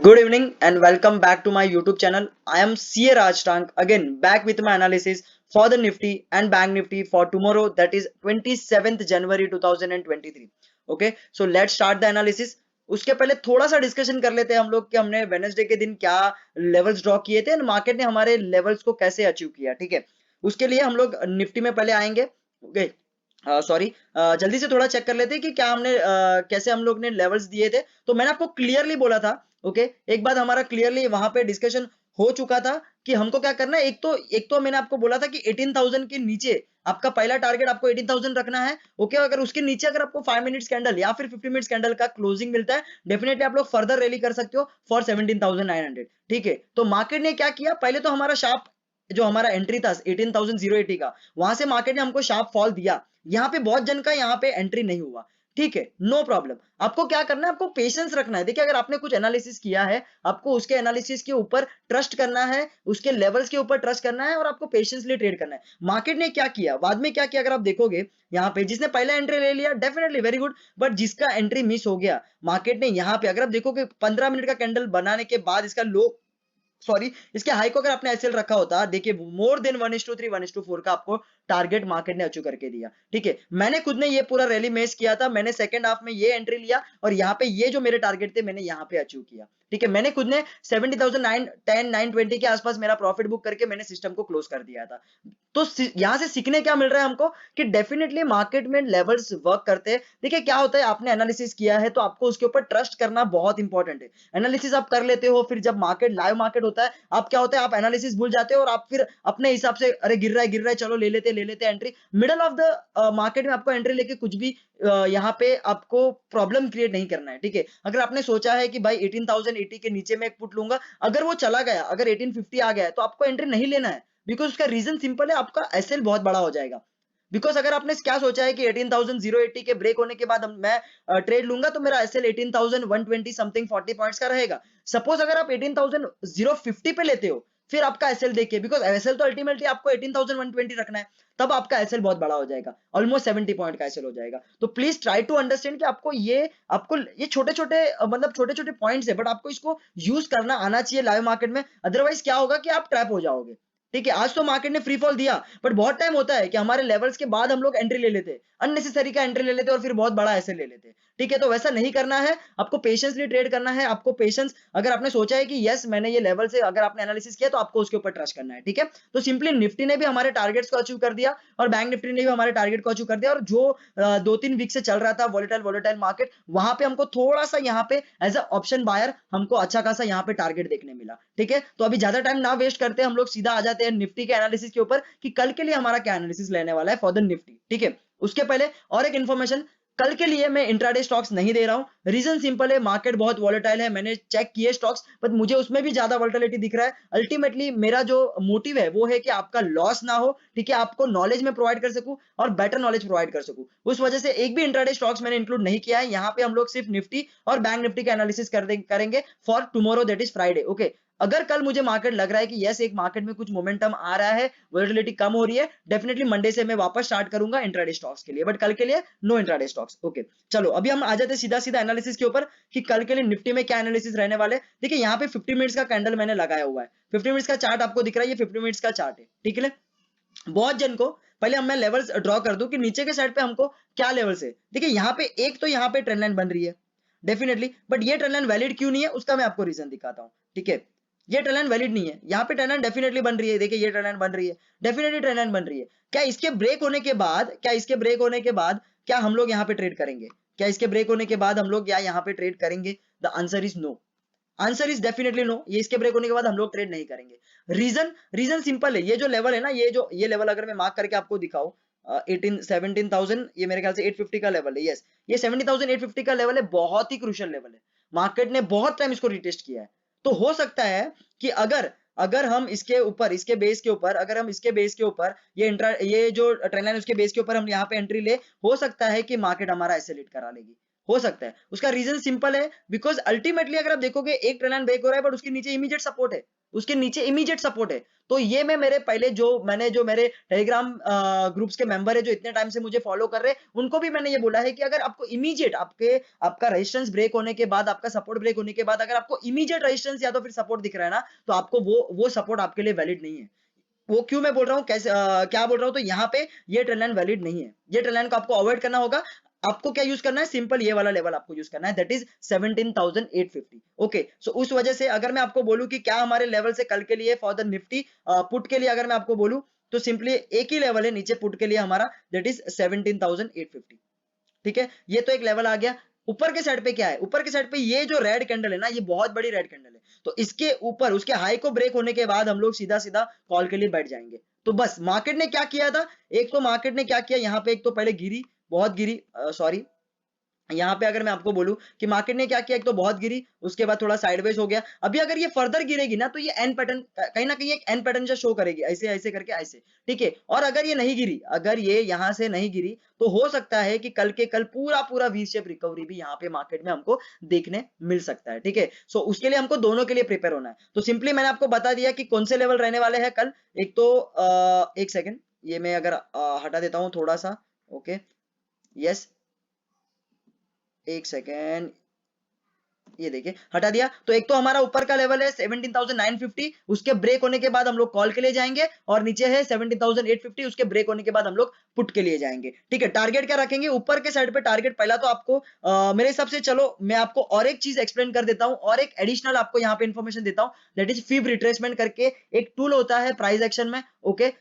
Good evening and welcome back to my YouTube channel. I am CA Raj Tank again back with my analysis for the Nifty and Bank Nifty for tomorrow, that is 27th January 2023. Okay, so let's start the analysis. उसके पहले थोड़ा सा discussion कर लेते हैं हम लोग कि हमने वेडनेसडे के दिन क्या लेवल्स ड्रॉ किए थे और मार्केट ने हमारे लेवल्स को कैसे अचीव किया। ठीक है, उसके लिए हम लोग निफ्टी में पहले आएंगे। ओके, सॉरी, जल्दी से थोड़ा चेक कर लेते हैं कि क्या हमने कैसे हम लोग ने लेवल्स दिए थे। तो मैंने आपको क्लियरली बोला था, ओके, एक बात हमारा क्लियरली वहां पे डिस्कशन हो चुका था कि हमको क्या करना है। एक तो मैंने आपको बोला था कि 18,000 के नीचे आपका पहला टारगेट आपको 18,000 रखना है। ओके, अगर उसके नीचे अगर आपको 5 मिनट्स कैंडल या फिर 50 मिनट्स कैंडल का क्लोजिंग मिलता है, डेफिनेटली आप लोग फर्दर रैली कर सकते हो फॉर 17,900। ठीक है, तो मार्केट ने क्या किया, पहले तो हमारा शार्प जो हमारा एंट्री था 18,080 का, वहां से मार्केट ने हमको शार्प फॉल दिया। यहाँ पे बहुत जन का यहाँ पे एंट्री नहीं हुआ। ठीक है, नो प्रॉब्लम। आपको क्या करना है, आपको पेशेंस रखना है। देखिए, अगर आपने कुछ एनालिसिस किया है, आपको उसके एनालिसिस के ऊपर ट्रस्ट करना है, उसके लेवल्स के ऊपर ट्रस्ट करना है और आपको पेशेंसली ट्रेड करना है। मार्केट ने क्या किया, बाद में क्या किया, अगर आप देखोगे यहाँ पे जिसने पहला एंट्री ले लिया डेफिनेटली वेरी गुड, बट जिसका एंट्री मिस हो गया, मार्केट ने यहाँ पे अगर आप देखोगे 15 मिनट का कैंडल बनाने के बाद इसका लो, सॉरी, इसके हाई को अगर आपने एसएल रखा होता, देखिए मोर देन 1:3 1:4 का आपको टारगेट मार्केट ने अचीव करके दिया। ठीक है, मैंने खुद ने ये पूरा रैली मेस किया था, मैंने सेकंड हाफ में ये एंट्री लिया और यहाँ पे ये जो मेरे टारगेट थे मैंने यहाँ पे अचीव किया। ठीक है, मैंने खुद ने 70,910 920 के आसपास मेरा प्रॉफिट बुक करके मैंने सिस्टम को क्लोज कर दिया था। तो यहां से सीखने क्या मिल रहा है हमको कि डेफिनेटली मार्केट में लेवल्स वर्क करते हैं। देखिए क्या होता है, आपने एनालिसिस किया है तो आपको उसके ऊपर ट्रस्ट करना बहुत इंपॉर्टेंट है। एनालिसिस आप कर लेते हो, फिर जब मार्केट लाइव मार्केट होता है, आप क्या होता है, आप एनालिसिस भूल जाते हो और आप फिर अपने हिसाब से अरे गिर रहा है चलो ले लेते entry. Middle of the market में आपको एंट्री लेके कुछ भी यहाँ पे आपको प्रॉब्लम क्रिएट नहीं करना है। ठीक है, अगर आपने सोचा है कि भाई 18,080 के नीचे में एक पुट लूंगा, अगर वो चला गया, अगर 1850 आ गया है तो आपको एंट्री नहीं लेना है। बिकॉज उसका रीजन सिंपल है, आपका एसएल बहुत बड़ा हो जाएगा। बिकॉज अगर आपने क्या सोचा है कि 18,080 के ब्रेक होने के बाद मैं ट्रेड लूंगा तो मेरा एसएल 18,120 समथिंग 40 पॉइंट्स का रहेगा। सपोज अगर आप 18,050 पे लेते हो, फिर आपका एसएल देखिए, बिकॉज एसएल तो अल्टीमेटली आपको 18,120 रखना है, तब आपका एसएल बहुत बड़ा हो जाएगा, ऑलमोस्ट 70 पॉइंट का एसएल हो जाएगा। तो प्लीज ट्राई टू अंडरस्टैंड कि आपको ये छोटे छोटे मतलब छोटे छोटे पॉइंट्स है, बट आपको इसको यूज करना आना चाहिए लाइव मार्केट में। अदरवाइज क्या होगा कि आप ट्रैप हो जाओगे। ठीक है, आज तो मार्केट ने फ्री फॉल दिया, बट बहुत टाइम होता है कि हमारे लेवल्स के बाद हम लोग एंट्री ले लेते, अननेसेसरी का एंट्री ले लेते और फिर बहुत बड़ा ऐसे ले लेते। ठीक है, तो वैसा नहीं करना है, आपको पेशेंसली ट्रेड करना है। आपको पेशेंस, अगर आपने सोचा है कि यस मैंने ये लेवल से अगर आपने एनालिसिस किया तो आपको उसके ऊपर ट्रस्ट करना है। ठीक है, तो सिंपली निफ्टी ने भी हमारे टारगेट्स को अचीव कर दिया और बैंक निफ्टी ने भी हमारे टारगेट को अचीव कर दिया। और जो 2-3 वीक से चल रहा था वोलेटाइल वोलेटाइल मार्केट, वहां पे हमको थोड़ा सा यहाँ पे एज अ ऑप्शन बायर हमको अच्छा खासा यहाँ पे टारगेट देखने मिला। ठीक है, तो अभी ज्यादा टाइम ना वेस्ट करते, हम लोग सीधा आ जाते हैं निफ्टी के एनालिसिस के ऊपर कि कल के लिए हमारा क्या एनालिसिस लेने वाला है फॉर द निफ्टी। ठीक है, उसके पहले और एक इंफॉर्मेशन, कल के लिए मैं इंट्राडे स्टॉक्स नहीं दे रहा हूं। रीजन सिंपल है, मार्केट बहुत वॉलेटाइल है, मैंने चेक किए स्टॉक्स, बट मुझे उसमें भी ज्यादा वॉलेटिलिटी दिख रहा है। अल्टीमेटली मेरा जो मोटिव है वो है कि आपका लॉस ना हो। ठीक है, आपको नॉलेज में प्रोवाइड कर सकूं और बेटर नॉलेज प्रोवाइड कर सकूं, उस वजह से एक भी इंट्राडे स्टॉक्स मैंने इंक्लूड नहीं किया है। यहाँ पे हम लोग सिर्फ निफ्टी और बैंक निफ्टी का एनालिसिस करेंगे for tomorrow, that is Friday. Okay, अगर कल मुझे मार्केट लग रहा है कि यस एक मार्केट में कुछ मोमेंटम आ रहा है, वोलेटिलिटी कम हो रही है, डेफिनेटली मंडे से मैं वापस स्टार्ट करूंगा इंट्राडे स्टॉक्स के लिए, बट कल के लिए नो इंट्राडे स्टॉक्स। ओके, चलो अभी हम आ जाते हैं सीधा सीधा एनालिसिस के ऊपर कि कल के लिए निफ्टी में क्या एनालिसिस रहने वाले। देखिए यहाँ पे 50 मिनट्स का कैंडल मैंने लगाया हुआ है, 50 मिनट्स का चार्ट आपको दिख रहा है, ये 50 मिनट्स का चार्ट है। ठीक है, बहुत जन को पहले हम मैं लेवल्स ड्रॉ कर दूं कि नीचे के साइड पे हमको क्या लेवल्स है। देखिए यहाँ पे एक तो यहाँ पे ट्रेंड लाइन बन रही है डेफिनेटली, बट ये ट्रेंड लाइन वैलिड क्यों नहीं है उसका मैं आपको रीजन दिखाता हूँ। ठीक है, ये ट्रेंड लाइन वैलिड नहीं है, यहाँ पे ट्रेंड लाइन डेफिनेटली बन रही है। देखिए ये ट्रेंड लाइन बन रही है, डेफिनेटली ट्रेंड लाइन बन रही है। क्या इसके ब्रेक होने के बाद, क्या हम लोग यहाँ पे ट्रेड करेंगे? क्या इसके ब्रेक होने के बाद हम लोग यहाँ पे ट्रेड करेंगे? The answer is no, answer is definitely no. ये इसके ब्रेक होने के बाद हम लोग ट्रेड नहीं करेंगे। रीजन सिंपल है, ये जो लेवल है ना, ये लेवल अगर मैं मार्क करके आपको दिखाऊं, 17,000, ये मेरे ख्याल से 850 का लेवल है। यस, ये 17,850 का लेवल है, बहुत ही क्रूशियल लेवल है। मार्केट ने बहुत टाइम इसको रिटेस्ट किया है। तो हो सकता है कि अगर अगर हम इसके ऊपर, इसके बेस के ऊपर, अगर हम इसके बेस के ऊपर ये जो ट्रेंड लाइन उसके बेस के ऊपर हम यहाँ पे एंट्री ले, हो सकता है कि मार्केट हमारा ऐसे लीड करा लेगी। हो सकता है। उसका रीजन सिंपल है, बिकॉज अल्टीमेटली अगर आप देखोगे एक ट्रेंड लाइन ब्रेक हो रहा है बट उसके नीचे इमीडिएट सपोर्ट है, उसके नीचे इमीडिएट सपोर्ट है। तो ये मैं मेरे पहले जो मेरे टेलीग्राम ग्रुप्स के मेंबर है जो इतने टाइम से मुझे फॉलो कर रहे हैं, उनको भी मैंने ये बोला है कि अगर आपको इमीडिएट आपका रेजिस्टेंस ब्रेक होने के बाद, आपका सपोर्ट ब्रेक होने के बाद अगर आपको इमीडिएट रेजिस्टेंस या तो फिर सपोर्ट दिख रहा है ना, तो आपको वो सपोर्ट आपके लिए वैलिड नहीं है। वो क्यों मैं बोल रहा हूँ, कैसे क्या बोल रहा हूँ, तो यहाँ पे ये ट्रेंड लाइन वैलिड नहीं है, ये ट्रेंड लाइन को आपको अवॉइड करना होगा। आपको क्या यूज करना है, सिंपल ये वाला लेवल आपको यूज करना है, दैट इज 17,850। ओके, सो उस वजह से अगर मैं आपको बोलूं कि क्या हमारे लेवल से कल के लिए फॉर द निफ्टी पुट के लिए अगर मैं आपको बोलूं, तो सिंपली एक ही लेवल है नीचे पुट के लिए हमारा, दैट इज 17,850। ठीक है, ये तो एक लेवल आ गया। ऊपर के साइड पे क्या है, ऊपर के साइड पे ये जो रेड कैंडल है ना, ये बहुत बड़ी रेड कैंडल है, तो इसके ऊपर उसके हाई को ब्रेक होने के बाद हम लोग सीधा सीधा कॉल के लिए बैठ जाएंगे। तो बस मार्केट ने क्या किया था, एक तो मार्केट ने क्या किया यहाँ पे, एक तो पहले गिरी, बहुत गिरी, सॉरी यहाँ पे अगर मैं आपको बोलूं कि मार्केट ने क्या किया, एक तो बहुत गिरी, उसके बाद थोड़ा साइडवेज हो गया। अभी अगर ये फर्दर गिरेगी ना, तो ये एन पैटर्न कहीं ना कहीं एक एन पैटर्न जो शो करेगी, ऐसे ऐसे करके ऐसे। ठीक है, और अगर ये नहीं गिरी, अगर ये यहाँ से नहीं गिरी, तो हो सकता है कि कल के कल पूरा पूरा वी शेप रिकवरी भी यहाँ पे मार्केट में हमको देखने मिल सकता है। ठीक है, सो उसके लिए हमको दोनों के लिए प्रिपेयर होना है। तो सिंपली मैंने आपको बता दिया कि कौन से लेवल रहने वाले हैं कल। एक तो एक सेकेंड, ये मैं अगर हटा देता हूँ थोड़ा सा। ओके, यस, एक सेकेंड, ये देखिए हटा दिया। तो एक तो हमारा ऊपर का लेवल है 17,950, उसके ब्रेक होने के बाद हम लोग कॉल के लिए जाएंगे, और नीचे है 17,850, उसके ब्रेक होने के बाद हम लोग पुट के लिए जाएंगे। ठीक है, टारगेट क्या रखेंगे, ऊपर के साइड पे टारगेट पहला तो आपको मेरे हिसाब से, चलो मैं आपको और एक चीज एक्सप्लेन कर देता हूं, और एक एडिशनल आपको यहाँ पे इंफॉर्मेशन देता हूं, दैट इज फिब रिट्रेसमेंट करके एक टूल होता है प्राइस एक्शन में। ओके,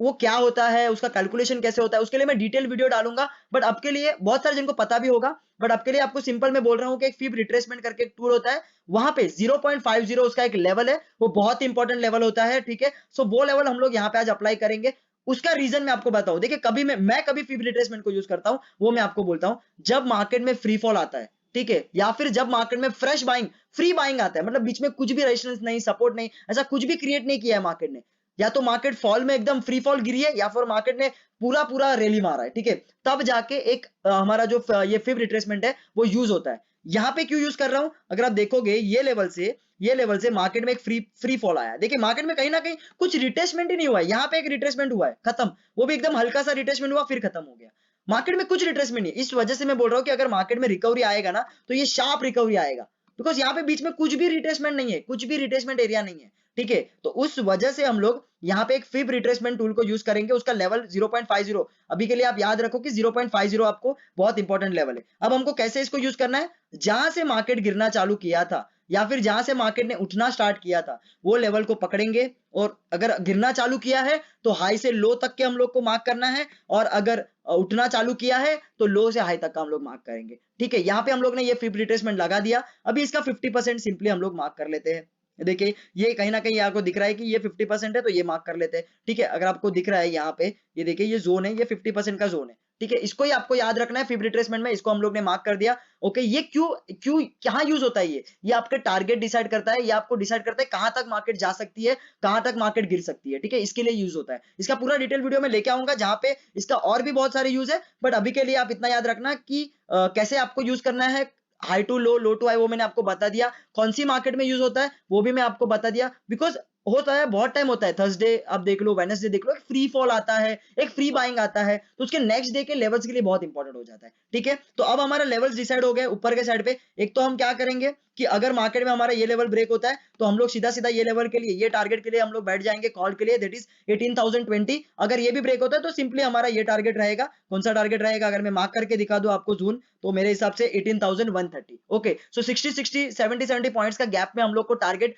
वो क्या होता है, उसका कैलकुलेशन कैसे होता है, उसके लिए मैं डिटेल वीडियो डालूंगा। बट आपके लिए बहुत सारे जिनको पता भी होगा, बट आपके लिए आपको सिंपल मैं बोल रहा हूँ कि एक फिब रिट्रेसमेंट करके एक टूल होता है, वहां पे 0.50 उसका एक लेवल है, वो बहुत इंपॉर्टेंट लेवल होता है। ठीक है, सो वो लेवल हम लोग यहाँ पे आज अप्लाई करेंगे। उसका रीजन मैं आपको बताऊं, देखिए कभी मैं कभी फिब रिट्रेसमेंट को यूज करता हूं, वो मैं आपको बोलता हूं, जब मार्केट में फ्री फॉल आता है, ठीक है, या फिर जब मार्केट में फ्रेश बाइंग, फ्री बाइंग आता है, मतलब बीच में कुछ भी रेजिस्टेंस नहीं, सपोर्ट नहीं, ऐसा कुछ भी क्रिएट नहीं किया है मार्केट ने, या तो मार्केट फॉल में एकदम फ्री फॉल गिरी है, या फिर मार्केट ने पूरा पूरा रैली मारा है। ठीक है, तब जाके एक हमारा जो ये फिब रिट्रेसमेंट है वो यूज होता है। यहाँ पे क्यों यूज कर रहा हूं, अगर आप देखोगे ये लेवल से मार्केट में एक फ्री फॉल आया, देखिए मार्केट में कहीं ना कहीं कुछ रिट्रेसमेंट ही नहीं हुआ है, यहाँ पे एक रिट्रेसमेंट हुआ है, खत्म, वो भी एकदम हल्का सा रिट्रेसमेंट हुआ फिर खत्म हो गया। मार्केट में कुछ रिट्रेसमेंट नहीं, इस वजह से मैं बोल रहा हूँ कि अगर मार्केट में रिकवरी आएगा ना, तो ये शार्प रिकवरी आएगा, बिकॉज यहाँ पे बीच में कुछ भी रिट्रेसमेंट नहीं है, कुछ भी रिट्रेसमेंट एरिया नहीं है। ठीक है, तो उस वजह से हम लोग यहाँ पे एक फिब रिट्रेसमेंट टूल को यूज करेंगे, उसका लेवल 0.50, अभी के लिए आप याद रखो कि 0.50 आपको बहुत इंपॉर्टेंट लेवल है। अब हमको कैसे इसको यूज करना है, जहां से मार्केट गिरना चालू किया था, या फिर जहां से मार्केट ने उठना स्टार्ट किया था, वो लेवल को पकड़ेंगे, और अगर गिरना चालू किया है तो हाई से लो तक के हम लोग को मार्क करना है, और अगर उठना चालू किया है तो लो से हाई तक का हम लोग मार्क करेंगे। ठीक है, यहाँ पे हम लोग ने ये फिब रिट्रेसमेंट लगा दिया, अभी इसका 50% सिंपली हम लोग मार्क कर लेते हैं। देखिए ये कहीं ना कहीं आपको दिख रहा है कि ये 50% है, तो ये मार्क कर लेते हैं। ठीक है, अगर आपको दिख रहा है यहाँ पे, ये देखिए ये जोन है, ये 50% का जोन है। ठीक है, इसको ही आपको याद रखना है, फिब रिट्रेसमेंट में इसको हम लोग ने मार्क कर दिया। ओके, ये क्यों क्यों कहाँ यूज होता है, ये आपके टारगेट डिसाइड करता है, ये आपको डिसाइड करता है कहाँ तक मार्केट जा सकती है, कहाँ तक मार्केट गिर सकती है। ठीक है, इसके लिए यूज होता है, इसका पूरा डिटेल वीडियो में लेके आऊंगा, जहां पे इसका और भी बहुत सारे यूज है। बट अभी के लिए आप इतना याद रखना कि कैसे आपको यूज करना है, high to low to high, वो मैंने आपको बता दिया, कौन सी मार्केट में यूज होता है वो भी मैं आपको बता दिया। बिकॉज होता है, बहुत टाइम होता है, थर्सडे आप देख लो, वेडनेसडे देख लो, एक फ्री फॉल आता है, एक फ्री बाइंग आता है, तो उसके नेक्स्ट डे के लेवल्स के लिए बहुत इंपॉर्टेंट हो जाता है। ठीक है, तो अब हमारा लेवल्स डिसाइड हो गए ऊपर के साइड पे। एक तो हम क्या करेंगे कि अगर मार्केट में हमारा ये लेवल ब्रेक होता है, तो हम लोग सीधा सीधा ये लेवल के लिए, ये टारगेट के लिए हम लोग बैठ जाएंगे कॉल के लिए, दैट इज 18,020। अगर ये भी ब्रेक होता है तो सिंपली हमारा ये टारगेट रहेगा, कौन सा टारगेट रहेगा, अगर मैं मार्क करके दिखा दूं आपको जून, तो मेरे हिसाब से 18,130। ओके, सो 60 70 पॉइंट्स का गैप में हम लोग को टारगेट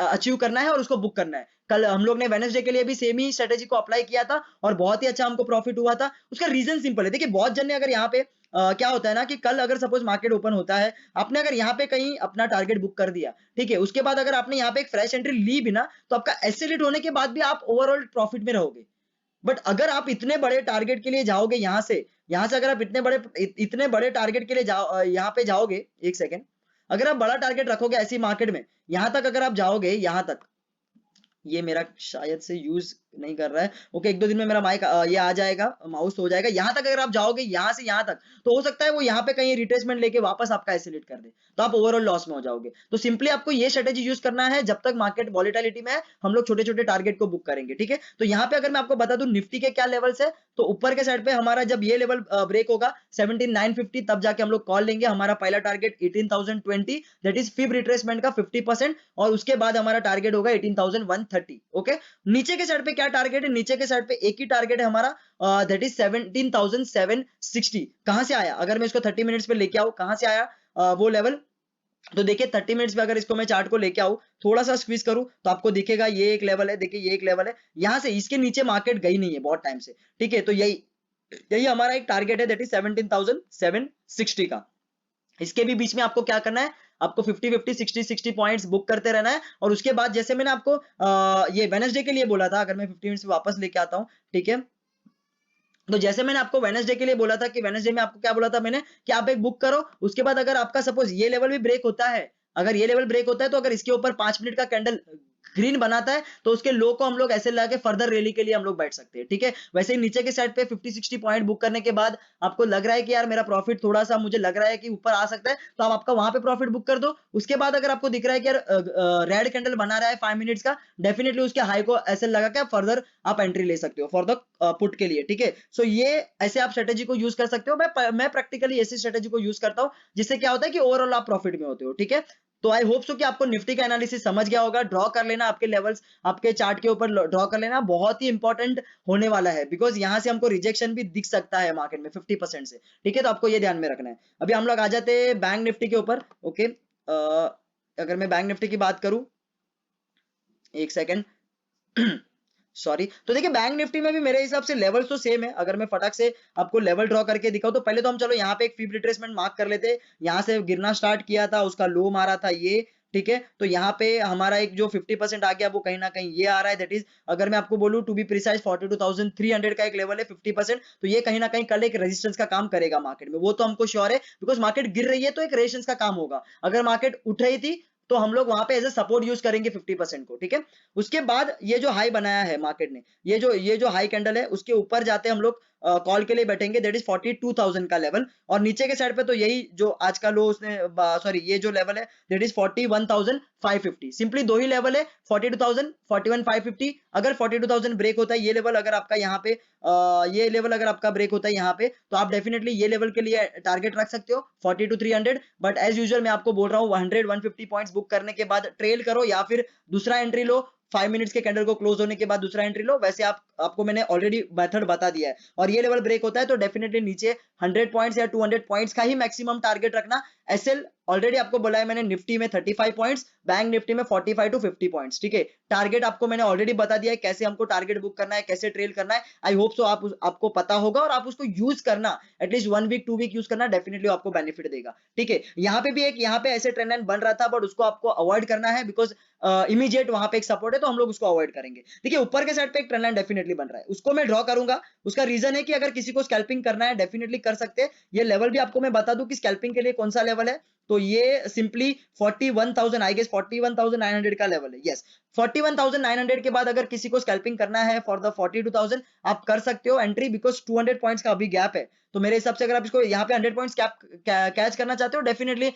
अचीव करना है और उसको बुक करना है। कल हम लोग ने वेडनेसडे के लिए भी सेम ही स्ट्रेटेजी को अप्लाई किया था, और बहुत ही अच्छा हमको प्रॉफिट हुआ था। उसका रीजन सिंपल है, देखिए बहुत जन ने अगर यहाँ पे क्या होता है ना कि कल अगर सपोज मार्केट ओपन होता है, आपने अगर यहाँ पे कहीं अपना टारगेट बुक कर दिया, ठीक है, उसके बाद अगर आपने यहाँ पे एक फ्रेश एंट्री ली भी ना, तो आपका एस्केलेट होने के बाद भी आप ओवरऑल प्रॉफिट में रहोगे। बट अगर आप इतने बड़े टारगेट के लिए जाओगे, यहाँ से अगर आप इतने बड़े टारगेट के लिए यहाँ पे जाओगे, एक सेकेंड, अगर आप बड़ा टारगेट रखोगे ऐसी मार्केट में, यहां तक अगर आप जाओगे, यहां तक, ये मेरा शायद से यूज नहीं कर रहा है। ओके, एक दो दिन में मेरा माइक ये आ जाएगा, माउस हो जाएगा। यहाँ तक अगर आप जाओगे, यहाँ से यहाँ तक, तो हो सकता है वो यहाँ पे कहीं रिट्रेसमेंट लेके वापस आपका एसिलेट कर दे, तो आप ओवरऑल लॉस में हो जाओगे। तो सिंपली आपको ये स्ट्रेटेजी यूज करना है, जब तक मार्केट वॉलेटिलिटी में है हम लोग छोटे छोटे टारगेट को बुक करेंगे, ठीक है। तो यहाँ पे अगर मैं आपको बता दूं निफ्टी के क्या लेवल्स है, तो ऊपर के साइड पे हमारा जब ये लेवल ब्रेक होगा 17950, तब जाके हम लोग कॉल लेंगे। हमारा पहला target 18020, that is fib retracement का 50%, और उसके बाद हमारा टारगेट होगा 18130। ओके, नीचे के साइड पे क्या टारगेट है, नीचे के साइड पे एक ही टारगेट है हमारा, दैट इज 17760। कहां से आया, अगर मैं इसको 30 मिनट्स पे लेके आऊं, कहां से आया वो लेवल, तो देखिए 30 मिनट्स में अगर इसको मैं चार्ट को लेके आऊं, थोड़ा सा स्क्वीज करूं, तो आपको दिखेगा ये एक लेवल है, देखिए ये एक लेवल है, यहां से इसके नीचे मार्केट गई नहीं है बहुत टाइम से, ठीक है। तो यही यही हमारा एक टारगेट है, दैट इज 17760 का। इसके भी बीच में आपको क्या करना है, आपको 50-50 60-60 पॉइंट्स बुक करते रहना है। और उसके बाद जैसे मैंने आपको ये वेडनेसडे के लिए बोला था, अगर मैं 50 मिनट्स वापस लेके आता हूं, ठीक है। तो जैसे मैंने आपको वेडनेसडे के लिए बोला था कि वेडनेसडे में आपको क्या बोला था मैंने, कि आप एक बुक करो, उसके बाद अगर आपका सपोज ये लेवल भी ब्रेक होता है, अगर ये लेवल ब्रेक होता है, तो अगर इसके ऊपर 5 मिनट का कैंडल ग्रीन बनाता है, तो उसके लो को हम लोग ऐसे लगा के फर्दर रैली के लिए हम लोग बैठ सकते हैं, ठीक है। वैसे ही नीचे के साइड पे 50-60 पॉइंट बुक करने के बाद आपको लग रहा है कि यार मेरा प्रॉफिट थोड़ा सा मुझे लग रहा है कि ऊपर आ सकता है, तो आप आपका वहां पे प्रॉफिट बुक कर दो। उसके बाद अगर आपको दिख रहा है कि यार रेड कैंडल बना रहा है 5 मिनट्स का, डेफिनेटली उसके हाई को ऐसे लगा के आप फर्दर आप एंट्री ले सकते हो फॉर द पुट के लिए, ठीक है। सो ये ऐसे आप स्ट्रेटेजी को यूज कर सकते हो। मैं प्रैक्टिकली ऐसी स्ट्रेटेजी को यूज करता हूं, जिससे क्या होता है कि ओवरऑल आप प्रॉफिट में होते हो, ठीक है। तो आई होप सो कि आपको निफ्टी का एनालिसिस समझ गया होगा। ड्रॉ कर लेना आपके लेवल्स, आपके चार्ट के ऊपर ड्रॉ कर लेना, बहुत ही इंपॉर्टेंट होने वाला है, बिकॉज यहां से हमको रिजेक्शन भी दिख सकता है मार्केट में 50% से, ठीक है। तो आपको ये ध्यान में रखना है। अभी हम लोग आ जाते हैं बैंक निफ्टी के ऊपर। ओके, अगर मैं बैंक निफ्टी की बात करूं, एक सेकेंड सॉरी। तो देखिए बैंक निफ्टी में भी मेरे हिसाब से लेवल तो सेम है। अगर मैं फटाक से आपको लेवल ड्रॉ करके दिखाऊं, तो पहले तो हम चलो यहाँ पे एक फिब रिट्रेसमेंट मार्क कर लेते। यहाँ से गिरना स्टार्ट किया था, उसका लो मारा था ये, ठीक है। तो यहाँ पे हमारा एक जो 50% आ गया, वो कहीं ना कहीं ये आ रहा है, दैट इज अगर मैं आपको बोलूं टू बी प्रिसाइज 42,300 का एक लेवल है 50%, तो ये कहीं ना कहीं कल एक रेजिस्टेंस का काम करेगा मार्केट में, वो तो हमको श्योर है, बिकॉज मार्केट गिर रही है तो एक रेजिस्टेंस का काम होगा। अगर मार्केट उठ रही थी, तो हम लोग वहां पे एज ए सपोर्ट यूज करेंगे 50% को, ठीक है। उसके बाद ये जो हाई बनाया है मार्केट ने, ये जो हाई कैंडल है, उसके ऊपर जाते हम लोग कॉल के लिए बैठेंगे, दैट इज 42,000 का लेवल। और नीचे के साइड पे तो यही जो आज का लो उसने, सॉरी ये जो लेवल है दैट इज 41,550। सिंपली दो ही लेवल है, 42,000 41,550। अगर 42,000 ब्रेक होता है ये लेवल, अगर आपका यहाँ पे ये लेवल अगर आपका ब्रेक होता है यहाँ पे, तो आप डेफिनेटली ये लेवल के लिए टारगेट रख सकते हो 42,300। बट एज यूजुअल मैं आपको बोल रहा हूँ 100-150 पॉइंट्स बुक करने के बाद ट्रेल करो, या फिर दूसरा एंट्री लो, 5 मिनट्स के कैंडल को क्लोज होने के बाद दूसरा एंट्री लो। वैसे आपको मैंने ऑलरेडी मेथड बता दिया है। और ये लेवल ब्रेक होता है तो डेफिनेटली नीचे 100 पॉइंट्स या 200 पॉइंट्स का ही मैक्सिमम टारगेट रखना। एसएल ऑलरेडी आपको बोला है मैंने, निफ्टी में 35 पॉइंट्स, बैंक निफ्टी में 45-50 पॉइंट्स, ठीक है। टारगेट आपको मैंने ऑलरेडी बता दिया है, कैसे हमको टारगेट बुक करना है, कैसे ट्रेल करना है। आई होप सो आपको पता होगा, और आप उसको यूज करना, एटलीस्ट 1 वीक 2 वीक यूज करना, डेफिनेटली आपको बेनिफिट देगा, ठीक है। यहाँ पे भी एक, यहाँ पे ऐसे ट्रेंड लाइन बन रहा था, बट उसको आपको अवॉइड करना है, बिकॉज इमीडिएट वहां पे एक सपोर्ट है, तो हम लोग उसको अवॉइड करेंगे। देखिए ऊपर के साइड पे एक ट्रेंड लाइन डेफिनेटली बन रहा है, उसको मैं ड्रॉ करूंगा। उसका रीजन है कि अगर किसी को स्कैल्पिंग करना है डेफिनेटली कर सकते हैं। ये लेवल भी आपको मैं बता दूं कि स्कैल्पिंग के लिए कौन सा लेवल है। तो ये सिंपली 41,000, आई गेस 41,900 का लेवल है। यस, 41,900 के बाद अगर किसी को स्कैल्पिंग करना है फॉर द 42,000, आप कर सकते हो एंट्री, बिकॉज 200 पॉइंट्स का अभी गैप है। तो मेरे हिसाब से अगर आप इसको यहाँ पे 100 पॉइंट्स कैच करना चाहते हो, डेफिनेटली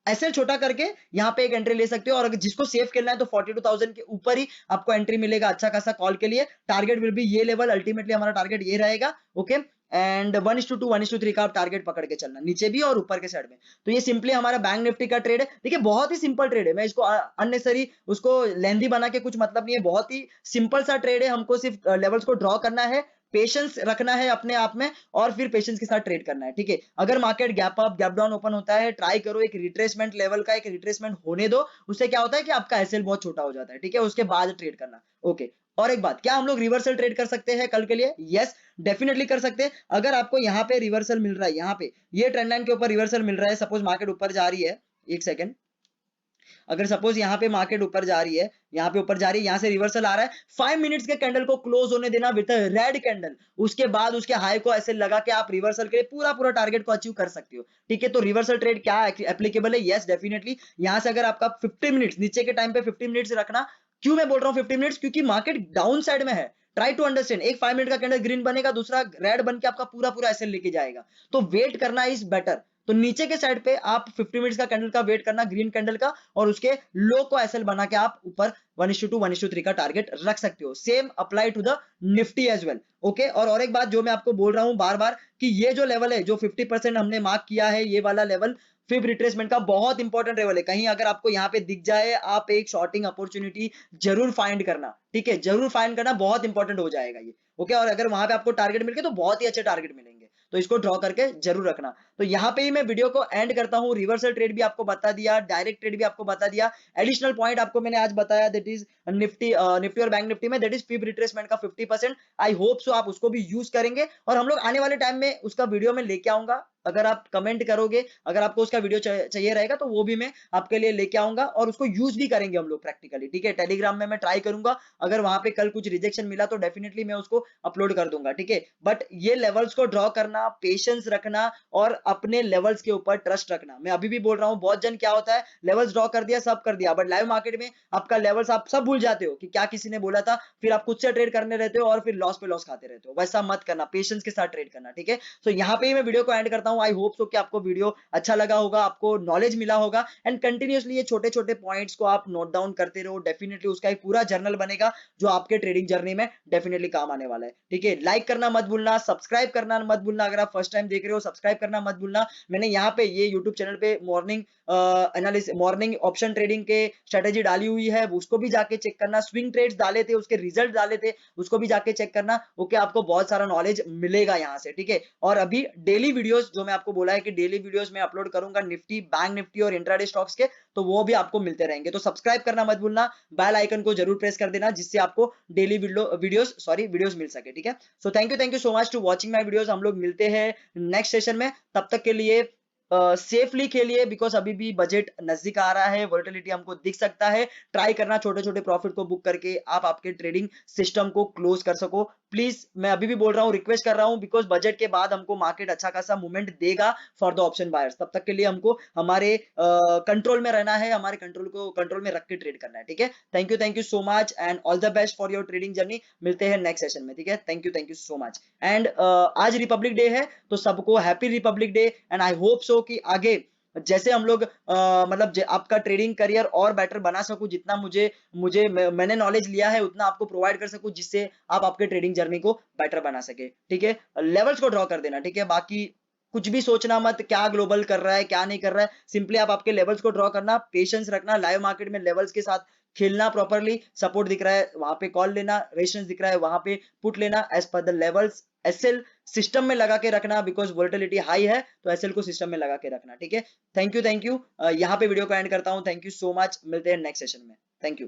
ऐसे छोटा करके यहाँ पे एक एंट्री ले सकते हो। और अगर जिसको सेफ खेलना है, तो 42,000 के ऊपर ही आपको एंट्री मिलेगा अच्छा खासा कॉल के लिए। टारगेट विल बी ये लेवल, अल्टीमेटली हमारा टारगेट ये रहेगा। ओके, एंड 1:2 1:3 का आप टारगेट पकड़ के चलना, नीचे भी और ऊपर के साइड में। तो ये सिंपली हमारा बैंक निफ्टी का ट्रेड है। देखिए बहुत ही सिंपल ट्रेड है, मैं इसको अननेसरी उसको लेंदी बना के कुछ मतलब नहीं है। बहुत ही सिंपल सा ट्रेड है, हमको सिर्फ लेवल्स को ड्रॉ करना है, पेशेंस रखना है अपने आप में, और फिर पेशेंस के साथ ट्रेड करना है, ठीक है। अगर market gap up gap down open होता है, ट्राई करो एक रिट्रेसमेंट लेवल का, एक रिट्रेसमेंट होने दो। उससे क्या होता है कि आपका एसएल बहुत छोटा हो जाता है, ठीक है। उसके बाद ट्रेड करना। ओके, और एक बात, क्या हम लोग रिवर्सल ट्रेड कर सकते हैं कल के लिए? यस, डेफिनेटली कर सकते हैं। अगर आपको यहाँ पे रिवर्सल मिल रहा है, यहाँ पे ये ट्रेंड लाइन के ऊपर रिवर्सल मिल रहा है, सपोज मार्केट ऊपर जा रही है, एक सेकेंड, अगर सपोज यहाँ पे मार्केट ऊपर जा रही है, यहाँ पे ऊपर जा रही है, यहाँ से रिवर्सल आ रहा है, 5 मिनट्स के कैंडल को क्लोज होने देना विद रेड कैंडल। उसके बाद उसके हाई को ऐसे लगा के आप रिवर्सल के लिए पूरा पूरा टारगेट को अचीव कर सकते हो, ठीक है। तो रिवर्सल ट्रेड क्या एप्लीकेबल है? Yes, definitely. यहाँ से अगर आपका 50 मिनट्स नीचे के टाइम पे 50 मिनट्स रखना, क्यों मैं बोल रहा हूँ 50 मिनट्स, क्योंकि मार्केट डाउन साइड में है, ट्राई टू अंडरस्टैंड, एक 5 मिनट का कैंडल ग्रीन बनेगा, दूसरा रेड बन के आपका पूरा पूरा एसएल लेके जाएगा, तो वेट करना इज बेटर। तो नीचे के साइड पे आप 50 मिनट्स का कैंडल का वेट करना, ग्रीन कैंडल का, और उसके लो को एसएल बना के आप ऊपर 1:2 1:3 का टारगेट रख सकते हो। Same apply to the Nifty as well. Okay, और एक बात जो मैं आपको बोल रहा हूं बार बार कि ये जो लेवल है, जो 50% हमने मार्क किया है, ये वाला लेवल फिब रिट्रेसमेंट का बहुत इंपॉर्टेंट लेवल है। कहीं अगर आपको यहाँ पे दिख जाए, आप एक शॉर्टिंग अपॉर्चुनिटी जरूर फाइंड करना, ठीक है, जरूर फाइंड करना, बहुत इंपॉर्टेंट हो जाएगा ये। ओके, और अगर वहां पे आपको टारगेट मिल गए तो बहुत ही अच्छे टारगेट मिलेंगे, तो इसको ड्रॉ करके जरूर रखना। तो यहाँ पे ही मैं वीडियो को एंड करता हूँ। रिवर्सल ट्रेड भी आपको बता दिया, डायरेक्ट ट्रेड भी आपको बता दिया, एडिशनल पॉइंट आपको मैंने आज बताया, दैट इज निफ्टी निफ्टी और बैंक निफ्टी में, दैट इज फिब रिट्रेसमेंट का 50%। आई होप सो आप उसको भी यूज करेंगे, और हम लोग आने वाले टाइम में उसका वीडियो में लेके आऊंगा। अगर आप कमेंट करोगे, अगर आपको उसका वीडियो चाहिए रहेगा, तो वो भी मैं आपके लिए लेके आऊंगा, और उसको यूज भी करेंगे हम लोग प्रैक्टिकली, ठीक है। टेलीग्राम में मैं ट्राई करूंगा, अगर वहां पे कल कुछ रिजेक्शन मिला तो डेफिनेटली मैं उसको अपलोड कर दूंगा, ठीक है। बट ये लेवल्स को ड्रॉ करना, पेशेंस रखना, और अपने लेवल्स के ऊपर ट्रस्ट रखना। मैं अभी भी बोल रहा हूं, बहुत जन क्या होता है, लेवल्स ड्रॉ कर दिया, सब कर दिया, बट लाइव मार्केट में आपका लेवल्स आप सब भूल जाते हो कि क्या किसी ने बोला था, फिर आप खुद से ट्रेड करने रहते हो, और फिर लॉस पे लॉस खाते रहते हो। वैसा मत करना, पेशेंस के साथ ट्रेड करना, ठीक है। तो यहाँ पे ही मैं वीडियो को एंड करता हूँ। आई होप सो कि आपको वीडियो अच्छा लगा होगा, आपको नॉलेज मिला होगा, एंड कंटिन्यूअसली ये छोटे छोटे पॉइंट्स को आप नोट डाउन करते रहो। डेफिनेटली उसका एक पूरा जर्नल बनेगा जो आपके ट्रेडिंग जर्नी में डेफिनेटली काम आने वाला है, ठीक है। लाइक करना मत भूलना, सब्सक्राइब करना मत भूलना, अगर आप फर्स्ट टाइम देख रहे हो सब्सक्राइब करना मत भूलना। मैंने यहाँ पे ये यूट्यूब चैनल पे morning analysis, morning option trading के स्ट्रेटेजी डाली हुई है, उसको भी जाके चेक करना। स्विंग ट्रेड्स डाले थे, उसके रिजल्ट डाले थे, उसको भी जाके चेक करना। ओके, आपको बहुत सारा नॉलेज मिलेगा यहाँ से, ठीक है। और अभी डेली वीडियोस जो मैं आपको बोला है कि डेली वीडियोस मैं अपलोड करूंगा निफ्टी, बैंक निफ्टी और इंट्राडे स्टॉक्स के, तो वो भी आपको मिलते रहेंगे। तो सब्सक्राइब करना मत भूलना, बेल आइकन को जरूर प्रेस कर देना, जिससे आपको डेली वीडियोस मिल सके, ठीक है। So thank you so much to watching my videos. हम लोग मिलते हैं नेक्स्ट सेशन में, तब तक के लिए सेफली खेलिए, बिकॉज अभी भी बजट नजदीक आ रहा है, वोलेटिलिटी हमको दिख सकता है। ट्राई करना छोटे छोटे प्रॉफिट को बुक करके आप आपके ट्रेडिंग सिस्टम को क्लोज कर सको। प्लीज, मैं अभी भी बोल रहा हूँ, रिक्वेस्ट कर रहा हूँ, बिकॉज बजट के बाद हमको मार्केट अच्छा खासा मूवमेंट देगा फॉर द ऑप्शन बायर्स। तब तक के लिए हमको हमारे कंट्रोल में रहना है, हमारे कंट्रोल को कंट्रोल में रख के ट्रेड करना है, ठीक है। Thank you so much, and all the best for your trading journey. मिलते हैं नेक्स्ट सेशन में, ठीक है। Thank you so much. And आज रिपब्लिक डे है, तो सबको happy Republic day, and I hope so कि आगे जैसे हम लोग मतलब आपका ट्रेडिंग करियर और बेटर बना सकूं, जितना मैंने नॉलेज लिया है उतना आपको प्रोवाइड कर सकूं, जिससे आप आपके ट्रेडिंग जर्नी को बेटर बना सके, ठीक है। लेवल्स को ड्रॉ कर देना, ठीक है। बाकी कुछ भी सोचना मत, क्या ग्लोबल कर रहा है क्या नहीं कर रहा है, सिंपली आप आपके लेवल्स को ड्रॉ करना, पेशेंस रखना, लाइव मार्केट में लेवल्स के साथ खेलना प्रॉपरली। सपोर्ट दिख रहा है वहां पे कॉल लेना, रेजिस्टेंस दिख रहा है वहां पे पुट लेना, as per the levels. SL system में लगा के रखना, बिकॉज वोलेटिलिटी हाई है, तो एसएल को सिस्टम में लगा के रखना, ठीक है। थैंक यू यहाँ पे वीडियो को एंड करता हूँ। थैंक यू सो मच, मिलते हैं नेक्स्ट सेशन में। Thank you.